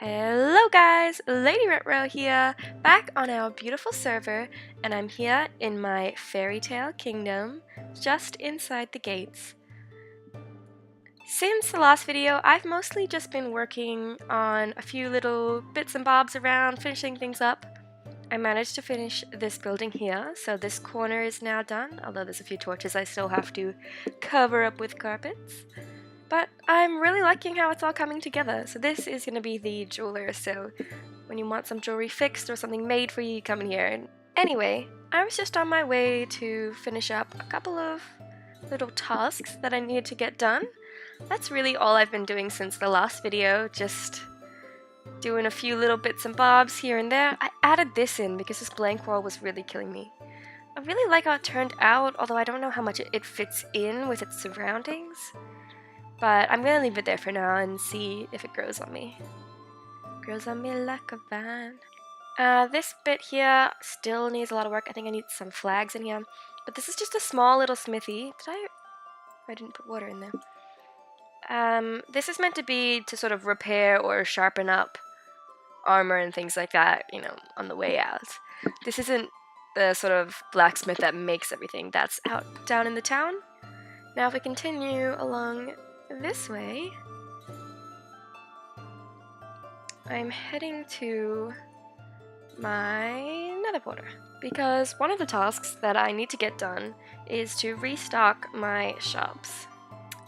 Hello guys, Lady Retro here, back on our beautiful server, and I'm here in my fairytale kingdom, just inside the gates. Since the last video, I've mostly just been working on a few little bits and bobs around, finishing things up. I managed to finish this building here, so this corner is now done, although there's a few torches I still have to cover up with carpets. But I'm really liking how it's all coming together. So this is going to be the jeweler, so when you want some jewelry fixed or something made for you, come in here. And anyway, I was just on my way to finish up a couple of little tasks that I needed to get done. That's really all I've been doing since the last video, just doing a few little bits and bobs here and there. I added this in because this blank wall was really killing me. I really like how it turned out, although I don't know how much it fits in with its surroundings. But I'm gonna leave it there for now and see if it grows on me. Grows on me like a vine. This bit here still needs a lot of work. I think I need some flags in here. But this is just a small little smithy. I didn't put water in there. This is meant to be to sort of repair or sharpen up armor and things like that, you know, on the way out. This isn't the sort of blacksmith that makes everything. That's out down in the town. Now if we continue along this way, I'm heading to my nether portal because one of the tasks that I need to get done is to restock my shops.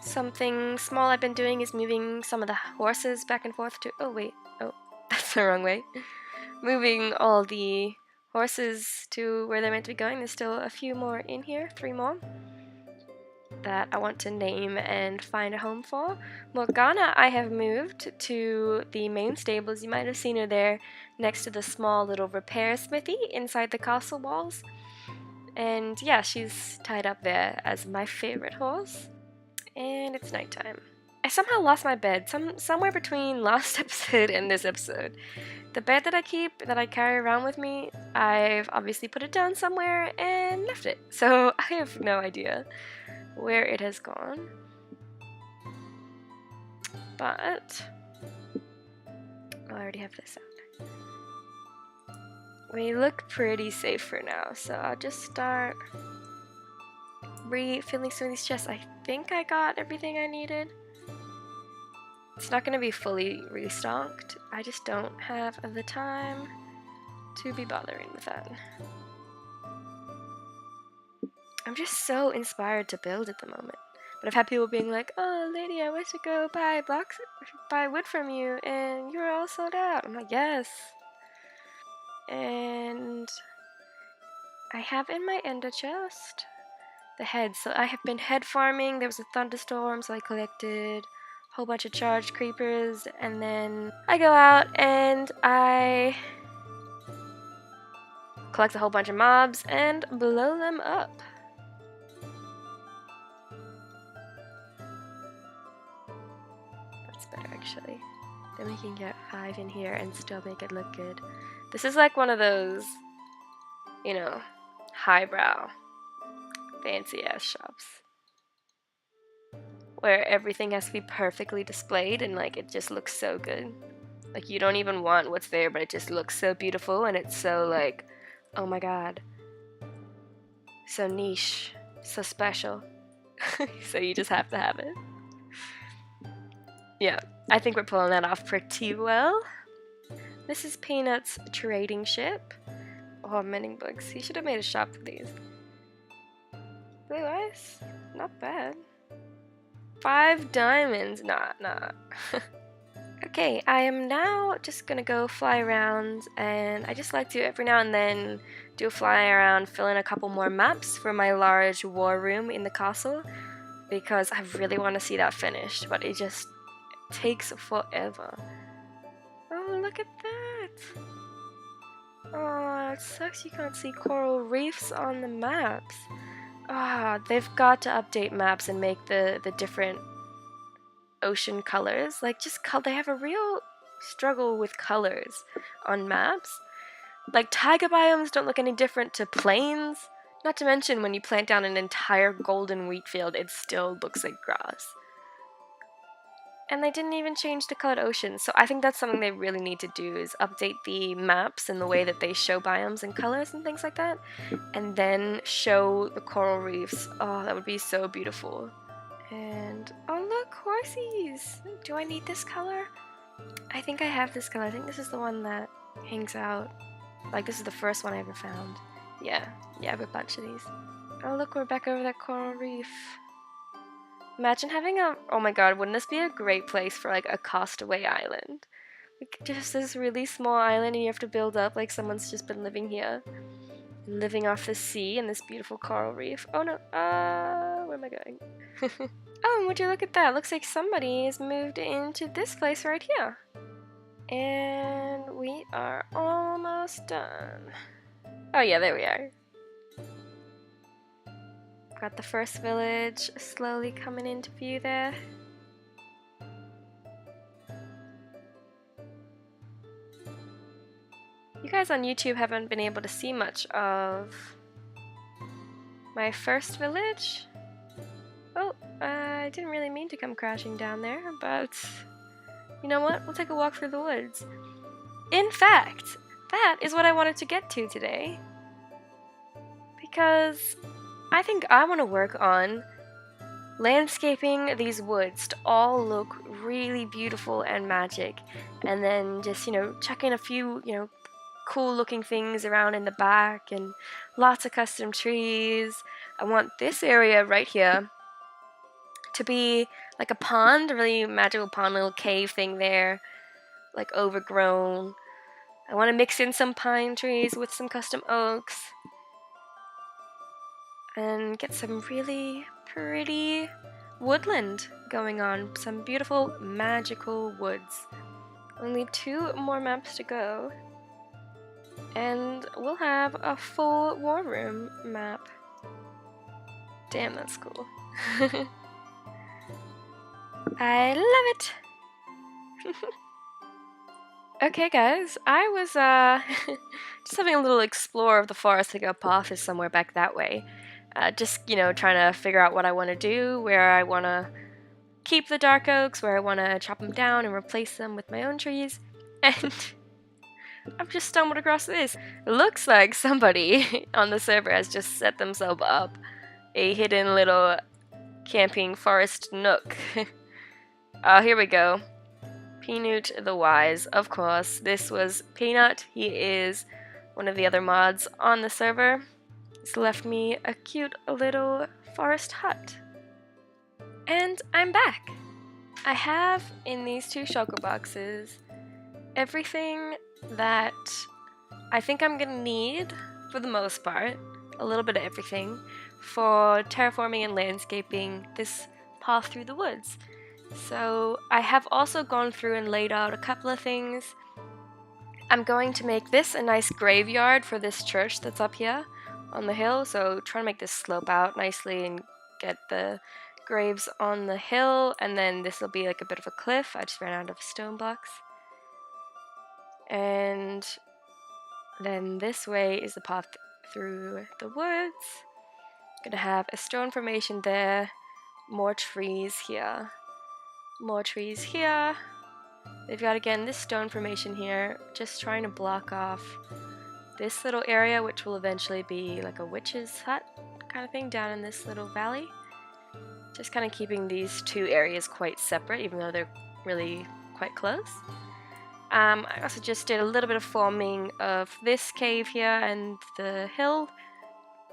Something small I've been doing is moving some of the horses back and forth to that's the wrong way. Moving all the horses to where they're meant to be going. There's still a few more in here, 3 more, that I want to name and find a home for. Morgana I have moved to the main stables. You might have seen her there next to the small little repair smithy inside the castle walls. And yeah, she's tied up there as my favorite horse. And it's nighttime. I somehow lost my bed, somewhere between last episode and this episode. The bed that I carry around with me, I've obviously put it down somewhere and left it. So I have no idea where it has gone, but I already have this out. We look pretty safe for now, so I'll just start refilling some of these chests. I think I got everything I needed. It's not going to be fully restocked. I just don't have the time to be bothering with that. I'm just so inspired to build at the moment. But I've had people being like, "Oh, lady, I wish to go buy wood from you, and you're all sold out." I'm like, "Yes." And I have in my ender chest the heads. So I have been head farming. There was a thunderstorm, so I collected a whole bunch of charged creepers, and then I go out and I collect a whole bunch of mobs and blow them up. Better actually. Then we can get 5 in here and still make it look good. This is like one of those, you know, highbrow, fancy ass shops where everything has to be perfectly displayed and like it just looks so good. Like you don't even want what's there, but it just looks so beautiful and it's so like, oh my god, so niche, so special. So you just have to have it. Yeah, I think we're pulling that off pretty well. This is Peanut's trading ship. Oh, mending books. He should have made a shop for these. Blue ice? Not bad. 5 diamonds. Nah. Okay, I am now just gonna go fly around, and I just like to every now and then do a fly around, fill in a couple more maps for my large war room in the castle, because I really want to see that finished, but it just takes forever. Oh, look at that! Oh, it sucks you can't see coral reefs on the maps. Ah, they've got to update maps and make the different ocean colors. Like, they have a real struggle with colors on maps. Like, taiga biomes don't look any different to plains. Not to mention, when you plant down an entire golden wheat field, it still looks like grass. And they didn't even change the colored oceans, so I think that's something they really need to do, is update the maps and the way that they show biomes and colors and things like that, and then show the coral reefs. Oh, that would be so beautiful. And oh look, horsies! Do I need this color? I think I have this color. I think this is the one that hangs out. Like, this is the first one I ever found. Yeah, I have a bunch of these. Oh look, we're back over that coral reef. Imagine having a, oh my god, wouldn't this be a great place for like a castaway island? Like just this really small island and you have to build up like someone's just been living here. Living off the sea and this beautiful coral reef. Oh no, where am I going? Oh, and would you look at that? Looks like somebody has moved into this place right here. And we are almost done. Oh yeah, there we are. Got the first village slowly coming into view there. You guys on YouTube haven't been able to see much of my first village. Oh, I didn't really mean to come crashing down there, but you know what? We'll take a walk through the woods. In fact, that is what I wanted to get to today. Because I think I want to work on landscaping these woods to all look really beautiful and magic, and then just, you know, chuck in a few, you know, cool looking things around in the back and lots of custom trees. I want this area right here to be like a pond, a really magical pond, little cave thing there, like overgrown. I want to mix in some pine trees with some custom oaks and get some really pretty woodland going on, some beautiful magical woods. Only 2 more maps to go and we'll have a full war room map. Damn, that's cool. I love it. Okay guys, I was just having a little explore of the forest. I think our path is somewhere back that way. Just, you know, trying to figure out what I want to do, where I want to keep the dark oaks, where I want to chop them down and replace them with my own trees. And I've just stumbled across this. It looks like somebody on the server has just set themselves up a hidden little camping forest nook. Here we go. Peanut the Wise, of course. This was Peanut. He is one of the other mods on the server. He's left me a cute little forest hut. And I'm back. I have in these 2 shulker boxes everything that I think I'm gonna need, for the most part, a little bit of everything, for terraforming and landscaping this path through the woods. So I have also gone through and laid out a couple of things. I'm going to make this a nice graveyard for this church that's up here on the hill, so try to make this slope out nicely and get the graves on the hill, and then this will be like a bit of a cliff. I just ran out of stone blocks. And then this way is the path through the woods. Gonna have a stone formation there, more trees here. More trees here. They've got, again, this stone formation here, just trying to block off this little area, which will eventually be like a witch's hut kind of thing down in this little valley. Just kind of keeping these 2 areas quite separate, even though they're really quite close. I also just did a little bit of forming of this cave here and the hill.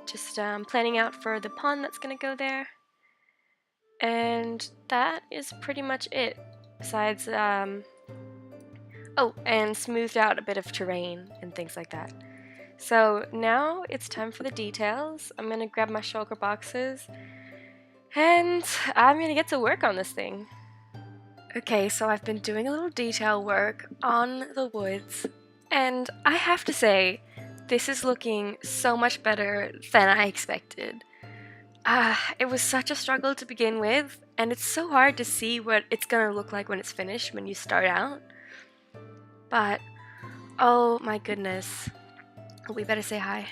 Just planning out for the pond that's going to go there. And that is pretty much it, besides, oh, and smoothed out a bit of terrain and things like that. So now it's time for the details. I'm gonna grab my shulker boxes, and I'm gonna get to work on this thing. Okay, so I've been doing a little detail work on the woods, and I have to say, this is looking so much better than I expected. It was such a struggle to begin with, and it's so hard to see what it's gonna look like when it's finished when you start out. But, oh my goodness. We better say hi.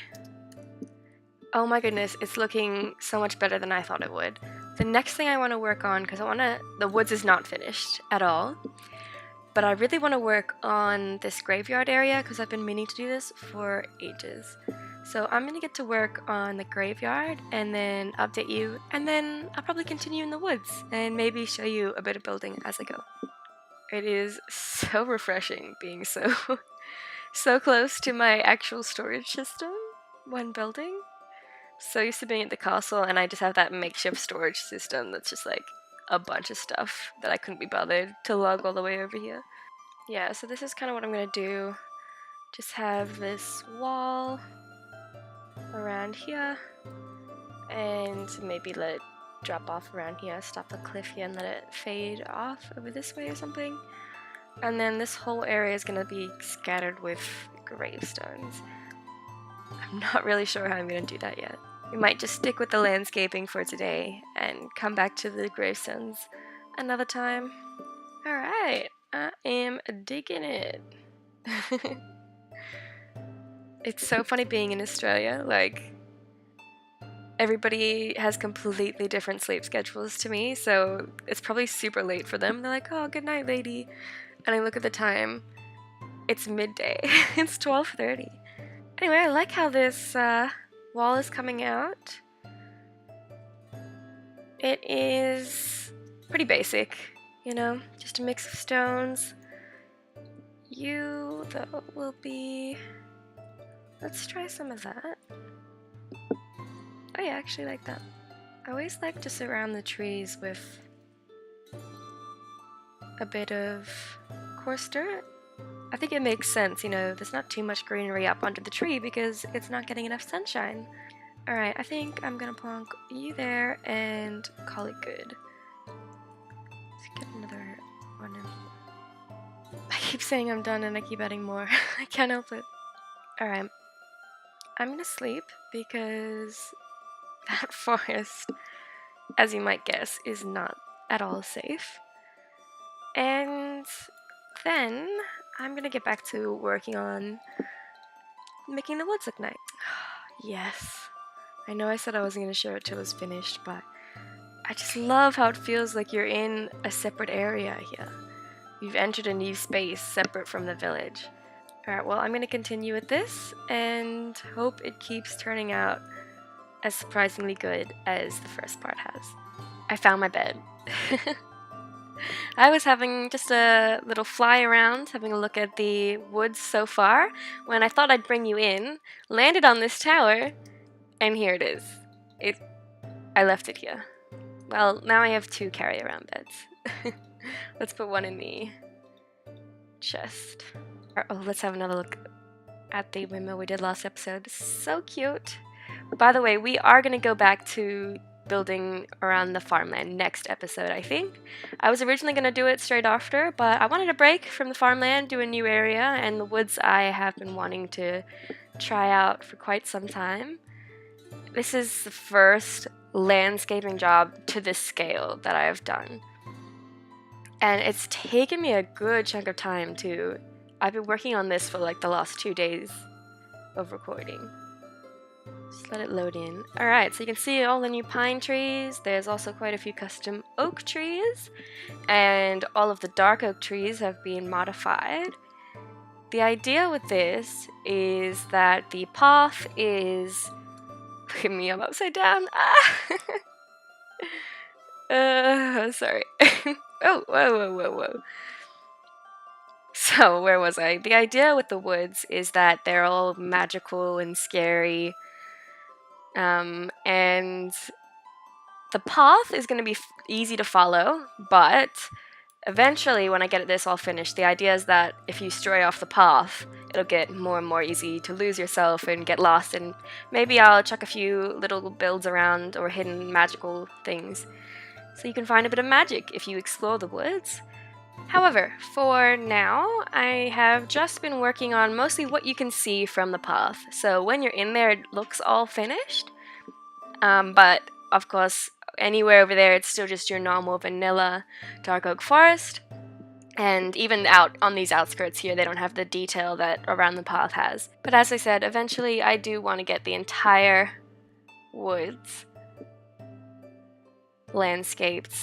Oh my goodness, it's looking so much better than I thought it would. the next thing I want to work on, because the woods is not finished at all, but I really want to work on this graveyard area because I've been meaning to do this for ages. So I'm going to get to work on the graveyard and then update you, and then I'll probably continue in the woods and maybe show you a bit of building as I go. It is so refreshing being so close to my actual storage system when building. So used to being at the castle and I just have that makeshift storage system that's just like a bunch of stuff that I couldn't be bothered to lug all the way over here. Yeah, so this is kind of what I'm going to do. Just have this wall around here and maybe let it drop off around here, stop the cliff here and let it fade off over this way or something. And then this whole area is going to be scattered with gravestones. I'm not really sure how I'm going to do that yet. We might just stick with the landscaping for today and come back to the gravestones another time. Alright, I am digging it. It's so funny being in Australia, like everybody has completely different sleep schedules to me, so it's probably super late for them. They're like, oh, good night, lady. And I look at the time, it's midday. It's 12:30. Anyway, I like how this wall is coming out. It is pretty basic, you know, just a mix of stones. You, though, will be... Let's try some of that. Oh yeah, I actually like that. I always like to surround the trees with a bit of coarse dirt. I think it makes sense, you know, there's not too much greenery up under the tree because it's not getting enough sunshine. Alright, I think I'm gonna plonk you there and call it good. Let's get another one in. I keep saying I'm done and I keep adding more. I can't help it. Alright. I'm gonna sleep because that forest, as you might guess, is not at all safe. And then I'm gonna get back to working on making the woods look nice. Yes. I know I said I wasn't gonna share it till it was finished, but I just love how it feels like you're in a separate area here. You've entered a new space separate from the village. Alright, well, I'm going to continue with this and hope it keeps turning out as surprisingly good as the first part has. I found my bed. I was having just a little fly around, having a look at the woods so far, when I thought I'd bring you in, landed on this tower, and here it is. I left it here. Well, now I have 2 carry-around beds. Let's put one in the chest. Oh, let's have another look at the windmill we did last episode. So cute. By the way, we are going to go back to building around the farmland next episode, I think. I was originally going to do it straight after, but I wanted a break from the farmland, do a new area, and the woods I have been wanting to try out for quite some time. This is the first landscaping job to this scale that I have done. And it's taken me a good chunk of time too. I've been working on this for like the last 2 days of recording. Just let it load in. Alright, so you can see all the new pine trees. There's also quite a few custom oak trees. And all of the dark oak trees have been modified. The idea with this is that the path is... Look at me, I'm upside down. Sorry. Oh, whoa. So, where was I? The idea with the woods is that they're all magical and scary. And the path is going to be easy to follow, but eventually, when I get this all finished, the idea is that if you stray off the path, it'll get more and more easy to lose yourself and get lost, and maybe I'll chuck a few little builds around or hidden magical things, so you can find a bit of magic if you explore the woods. However, for now, I have just been working on mostly what you can see from the path, so when you're in there, it looks all finished, but of course, anywhere over there, it's still just your normal vanilla dark oak forest. And even out on these outskirts here, they don't have the detail that around the path has. But as I said, eventually I do want to get the entire woods landscaped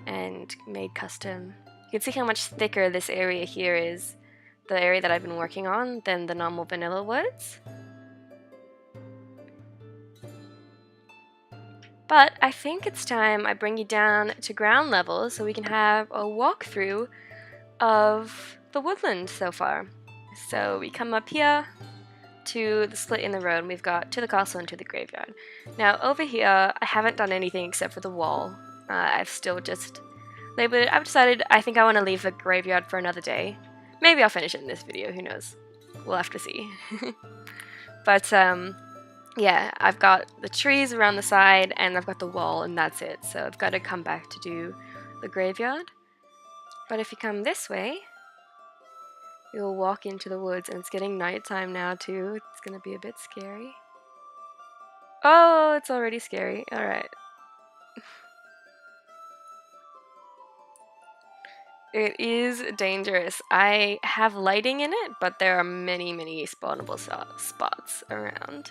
and made custom. You can see how much thicker this area here is, the area that I've been working on, than the normal vanilla woods. But I think it's time I bring you down to ground level so we can have a walkthrough of the woodland so far. So we come up here to the split in the road, and we've got to the castle and to the graveyard. Now over here, I haven't done anything except for the wall. I've still just labeled it. I've decided I think I want to leave the graveyard for another day. Maybe I'll finish it in this video, who knows. We'll have to see. But yeah, I've got the trees around the side and I've got the wall, and that's it. So I've got to come back to do the graveyard. But if you come this way, you'll walk into the woods, and it's getting nighttime now too. It's gonna be a bit scary. Oh, it's already scary. Alright. It is dangerous. I have lighting in it, but there are many, many spawnable spots around.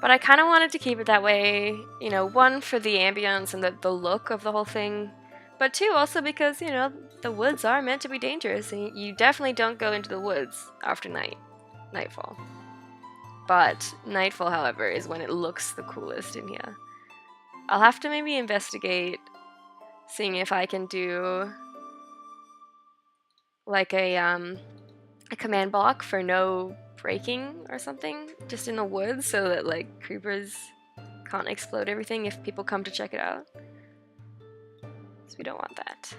But I kind of wanted to keep it that way, you know, one, for the ambience and the look of the whole thing, but two, also because, you know, the woods are meant to be dangerous, and you definitely don't go into the woods after nightfall. But nightfall, however, is when it looks the coolest in here. I'll have to maybe investigate seeing if I can do like a command block for no breaking or something just in the woods, so that like creepers can't explode everything if people come to check it out. So we don't want that.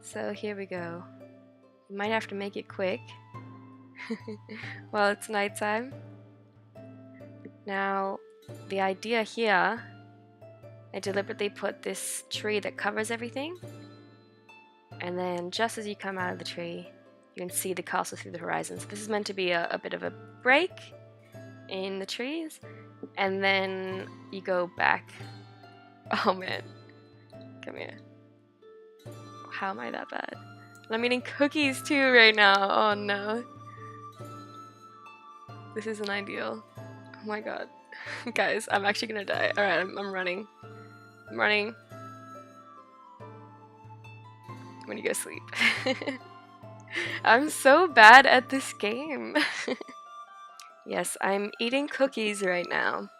So here we go. You might have to make it quick while it's nighttime. Now the idea here, I deliberately put this tree that covers everything, and then just as you come out of the tree, you can see the castle through the horizon. So this is meant to be a bit of a break in the trees, and then you go back. Oh man, come here. How am I that bad? I'm eating cookies too right now. Oh no. This isn't ideal. Oh my god. Guys, I'm actually gonna die. Alright, I'm running. I'm running. I'm gonna go sleep. I'm so bad at this game. Yes, I'm eating cookies right now.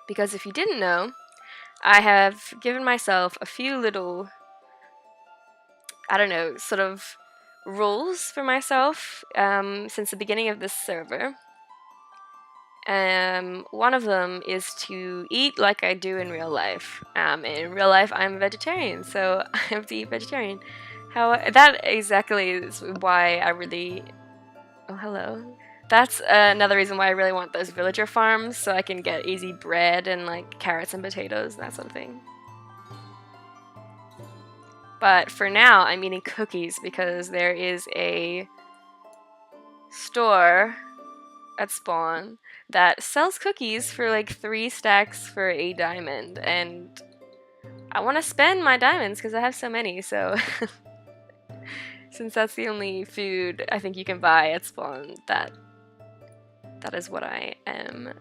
Because if you didn't know, I have given myself a few little, I don't know, sort of rules for myself since the beginning of this server. One of them is to eat like I do in real life. In real life, I'm a vegetarian, so I have to eat vegetarian. That exactly is why I really... Oh, hello. That's another reason why I really want those villager farms, so I can get easy bread and like carrots and potatoes, that sort of thing. But for now, I'm eating cookies because there is a store at spawn that sells cookies for like 3 stacks for a diamond, and I want to spend my diamonds because I have so many, so since that's the only food I think you can buy at spawn, that is what I am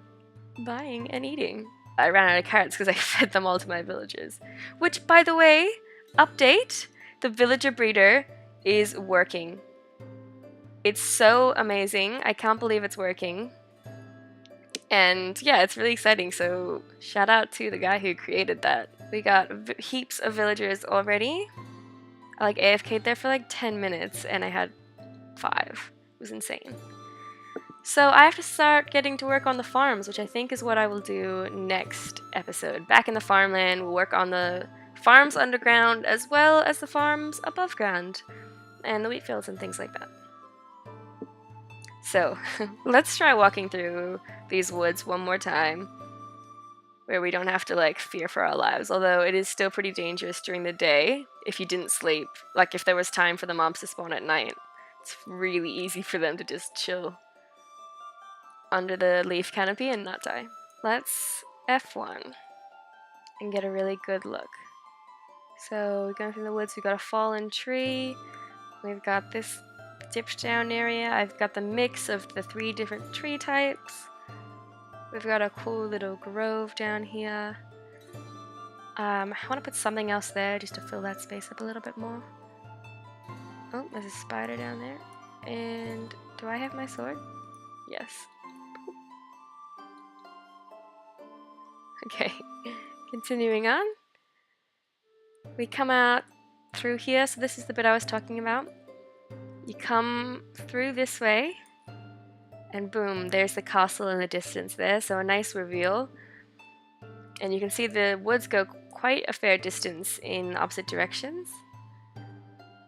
buying and eating. I ran out of carrots because I fed them all to my villagers, which, by the way, update, the villager breeder is working. It's so amazing. I can't believe it's working. And yeah, it's really exciting, so shout out to the guy who created that. We got heaps of villagers already. I like AFK'd there for like 10 minutes and I had 5. It was insane. So I have to start getting to work on the farms, which I think is what I will do next episode. Back in the farmland, we'll work on the farms underground as well as the farms above ground, and the wheat fields and things like that. So let's try walking through these woods one more time, where we don't have to like fear for our lives, although it is still pretty dangerous during the day if you didn't sleep. Like if there was time for the mobs to spawn at night, it's really easy for them to just chill under the leaf canopy and not die. Let's F1 and get a really good look. So we're going through the woods, we've got a fallen tree, we've got this dipped down area, I've got the mix of the 3 different tree types, we've got a cool little grove down here, I want to put something else there just to fill that space up a little bit more. Oh, there's a spider down there. And do I have my sword? Yes. Okay, continuing on. We come out through here, so this is the bit I was talking about. You come through this way, and boom, there's the castle in the distance there, so a nice reveal. And you can see the woods go quite a fair distance in opposite directions.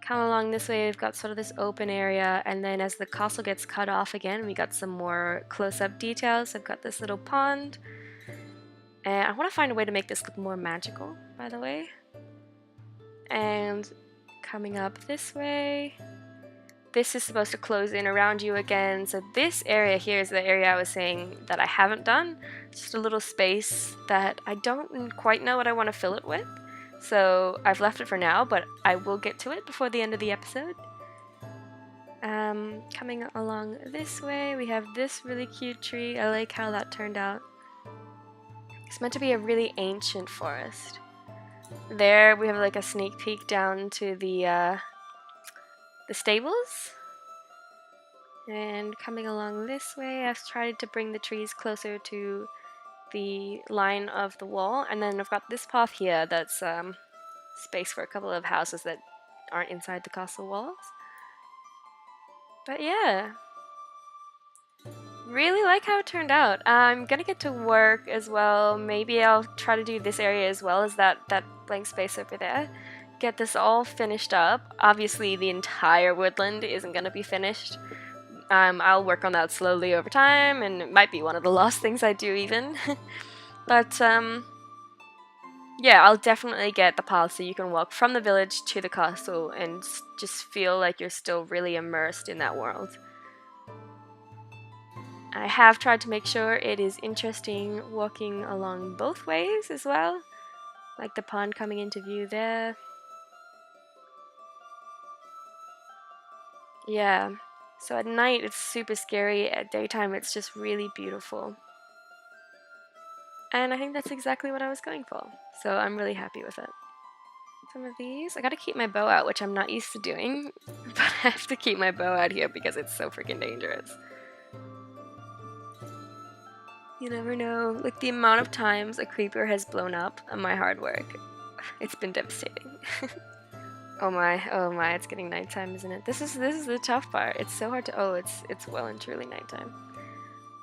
Come along this way, we've got sort of this open area, and then as the castle gets cut off again, we got some more close-up details. I've got this little pond, and I want to find a way to make this look more magical, by the way. And coming up this way, this is supposed to close in around you again, so this area here is the area I was saying that I haven't done. It's just a little space that I don't quite know what I want to fill it with. So I've left it for now, but I will get to it before the end of the episode. Coming along this way, we have this really cute tree. I like how that turned out. It's meant to be a really ancient forest. There we have like a sneak peek down to the stables. And coming along this way, I've tried to bring the trees closer to the line of the wall, and then I've got this path here that's space for a couple of houses that aren't inside the castle walls. But yeah, really like how it turned out. I'm gonna get to work as well. Maybe I'll try to do this area as well as that blank space over there. Get this all finished up. Obviously the entire woodland isn't gonna be finished. I'll work on that slowly over time, and it might be one of the last things I do even. But yeah, I'll definitely get the path so you can walk from the village to the castle and just feel like you're still really immersed in that world. I have tried to make sure it is interesting walking along both ways as well, like the pond coming into view there. Yeah, so at night it's super scary, at daytime it's just really beautiful. And I think that's exactly what I was going for, so I'm really happy with it. Some of these, I gotta keep my bow out, which I'm not used to doing, but I have to keep my bow out here because it's so freaking dangerous. You never know, like the amount of times a creeper has blown up on my hard work. It's been devastating. Oh my, it's getting nighttime, isn't it? This is the tough part. It's so hard to, oh, it's well and truly nighttime.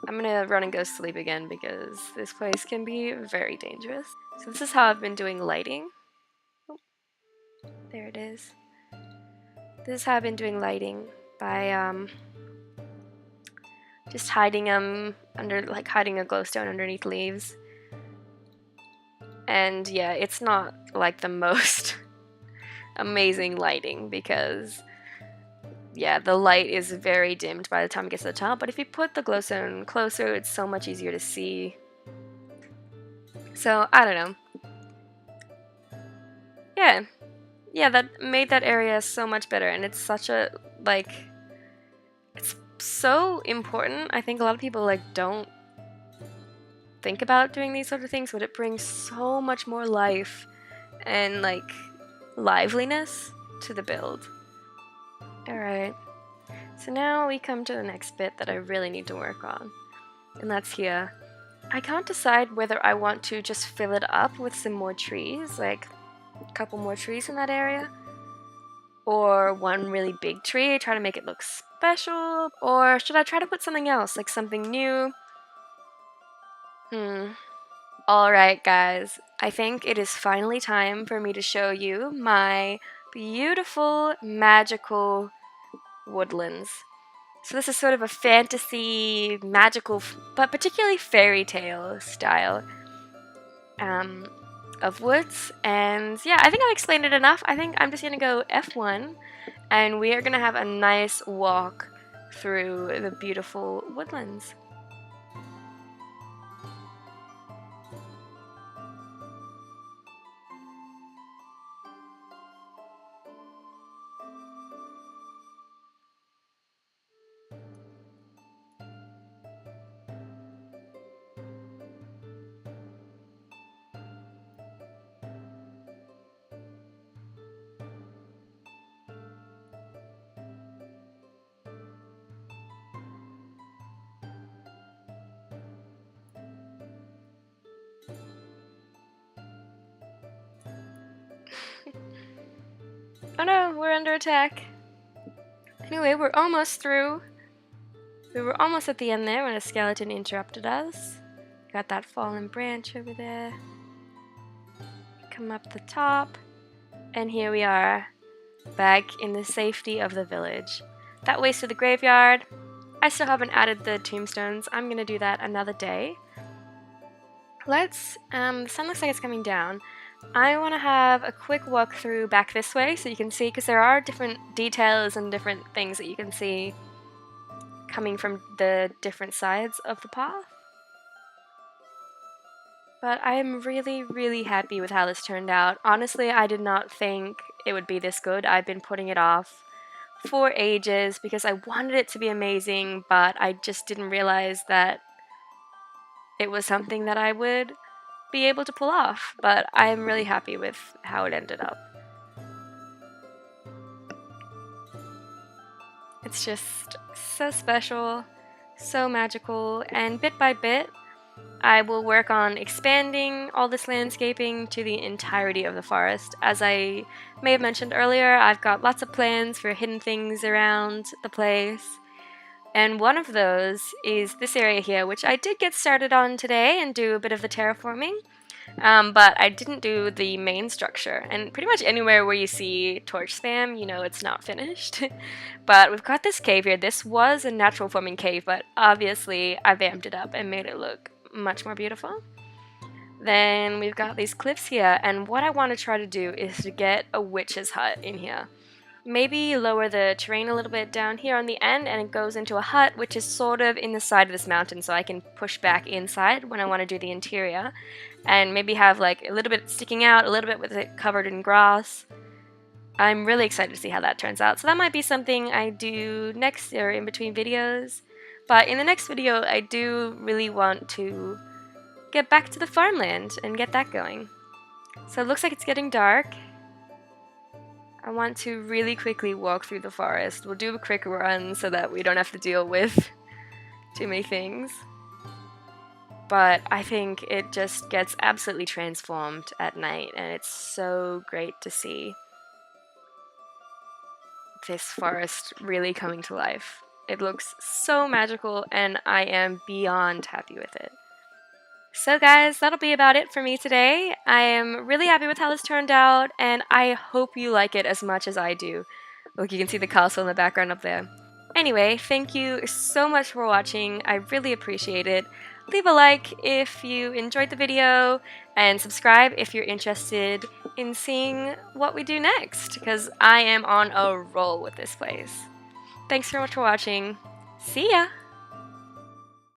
I'm gonna run and go sleep again because this place can be very dangerous. So this is how I've been doing lighting. Oh, there it is. This is how I've been doing lighting by just hiding them under, like hiding a glowstone underneath leaves. And yeah, it's not like the most amazing lighting because yeah, the light is very dimmed by the time it gets to the top, but if you put the glowstone closer, it's so much easier to see. So, I don't know. Yeah, that made that area so much better, and it's such a, like, it's so important. I think a lot of people, like, don't think about doing these sort of things, but it brings so much more life and, like, liveliness to the build. Alright, so now we come to the next bit that I really need to work on, and that's here. I can't decide whether I want to just fill it up with some more trees, like a couple more trees in that area, or one really big tree, try to make it look special, or should I try to put something else, like something new? Alright guys, I think it is finally time for me to show you my beautiful, magical woodlands. So this is sort of a fantasy, magical, but particularly fairy tale style of woods. And yeah, I think I've explained it enough. I think I'm just going to go F1 and we are going to have a nice walk through the beautiful woodlands. Oh no, we're under attack. Anyway, we're almost through. We were almost at the end there when a skeleton interrupted us. Got that fallen branch over there. Come up the top. And here we are, back in the safety of the village. That ways to the graveyard. I still haven't added the tombstones. I'm gonna do that another day. The sun looks like it's coming down. I want to have a quick walk through back this way so you can see, because there are different details and different things that you can see coming from the different sides of the path. But I'm really, really happy with how this turned out. Honestly, I did not think it would be this good. I've been putting it off for ages because I wanted it to be amazing, but I just didn't realize that it was something that I would be able to pull off. But I'm really happy with how it ended up. It's just so special, so magical, and bit by bit, I will work on expanding all this landscaping to the entirety of the forest. As I may have mentioned earlier, I've got lots of plans for hidden things around the place. And one of those is this area here, which I did get started on today and do a bit of the terraforming. But I didn't do the main structure. And pretty much anywhere where you see torch spam, you know it's not finished. But we've got this cave here. This was a natural forming cave, but obviously I vamped it up and made it look much more beautiful. Then we've got these cliffs here, and what I want to try to do is to get a witch's hut in here. Maybe lower the terrain a little bit down here on the end, and it goes into a hut which is sort of in the side of this mountain, so I can push back inside when I want to do the interior, and maybe have like a little bit sticking out, a little bit with it covered in grass. I'm really excited to see how that turns out, so that might be something I do next or in between videos. But in the next video, I do really want to get back to the farmland and get that going. So it looks like it's getting dark. I want to really quickly walk through the forest. We'll do a quick run so that we don't have to deal with too many things. But I think it just gets absolutely transformed at night, and it's so great to see this forest really coming to life. It looks so magical, and I am beyond happy with it. So guys, that'll be about it for me today. I am really happy with how this turned out, and I hope you like it as much as I do. Look, you can see the castle in the background up there. Anyway, thank you so much for watching. I really appreciate it. Leave a like if you enjoyed the video, and subscribe if you're interested in seeing what we do next, because I am on a roll with this place. Thanks so much for watching. See ya!